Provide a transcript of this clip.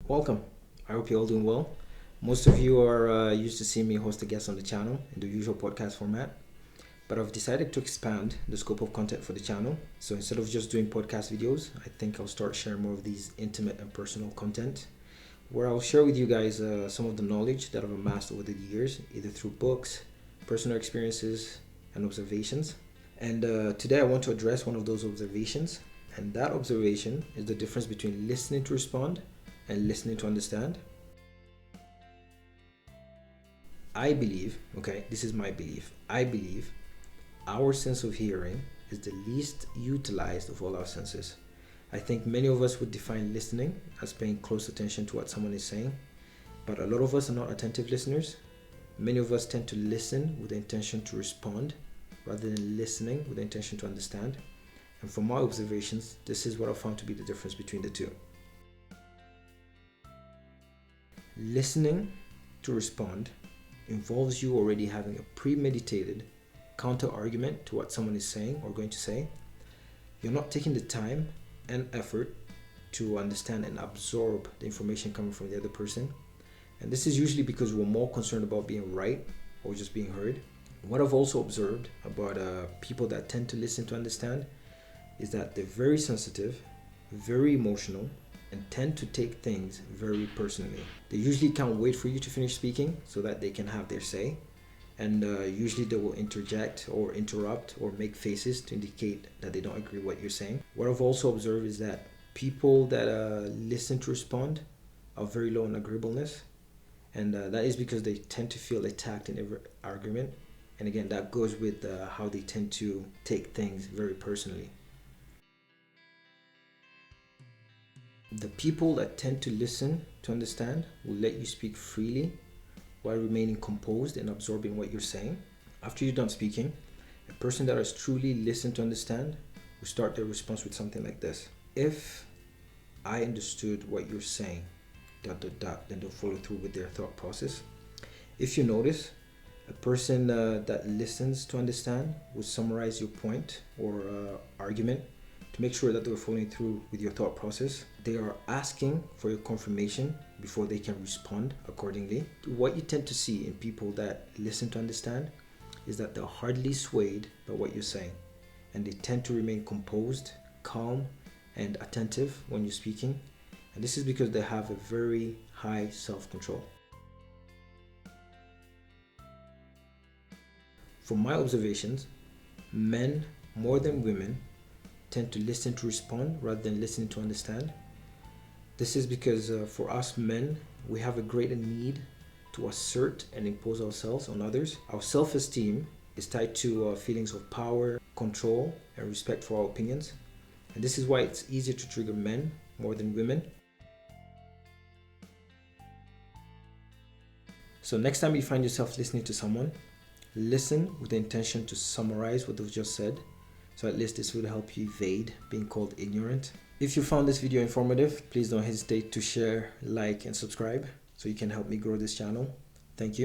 Welcome. I hope you're all doing well. Most of you are used to seeing me host a guest on the channel in the usual podcast format, but I've decided to expand the scope of content for the channel. So instead of just doing podcast videos, I think I'll start sharing more of these intimate and personal content where I'll share with you guys some of the knowledge that I've amassed over the years, either through books, personal experiences, and observations. And today I want to address one of those observations, and that observation is the difference between listening to respond and listening to understand. I believe, okay, this is my belief. I believe our sense of hearing is the least utilized of all our senses. I think many of us would define listening as paying close attention to what someone is saying, but a lot of us are not attentive listeners. Many of us tend to listen with the intention to respond rather than listening with the intention to understand. And from my observations, this is what I found to be the difference between the two. Listening to respond involves you already having a premeditated counter argument to what someone is saying or going to say. You're not taking the time and effort to understand and absorb the information coming from the other person. And this is usually because we're more concerned about being right or just being heard. What I've also observed about people that tend to listen to understand is that they're very sensitive, very emotional, and tend to take things very personally. They usually can't wait for you to finish speaking so that they can have their say. And usually they will interject or interrupt or make faces to indicate that they don't agree with what you're saying. What I've also observed is that people that listen to respond are very low in agreeableness. And that is because they tend to feel attacked in every argument. And again, that goes with how they tend to take things very personally. The people that tend to listen to understand will let you speak freely while remaining composed and absorbing what you're saying. After you're done speaking, a person that has truly listened to understand will start their response with something like this. If I understood what you're saying, ... then they'll follow through with their thought process. If you notice, a person that listens to understand will summarize your point or argument to make sure that they're following through with your thought process. They are asking for your confirmation before they can respond accordingly. What you tend to see in people that listen to understand is that they're hardly swayed by what you're saying, and they tend to remain composed, calm, and attentive when you're speaking. And this is because they have a very high self-control. From my observations, men more than women tend to listen to respond rather than listening to understand. This is because for us men, we have a greater need to assert and impose ourselves on others. Our self-esteem is tied to feelings of power, control, and respect for our opinions. And this is why it's easier to trigger men more than women. So next time you find yourself listening to someone, listen with the intention to summarize what they've just said. So at least this will help you evade being called ignorant. If you found this video informative, please don't hesitate to share, like, and subscribe so you can help me grow this channel. Thank you.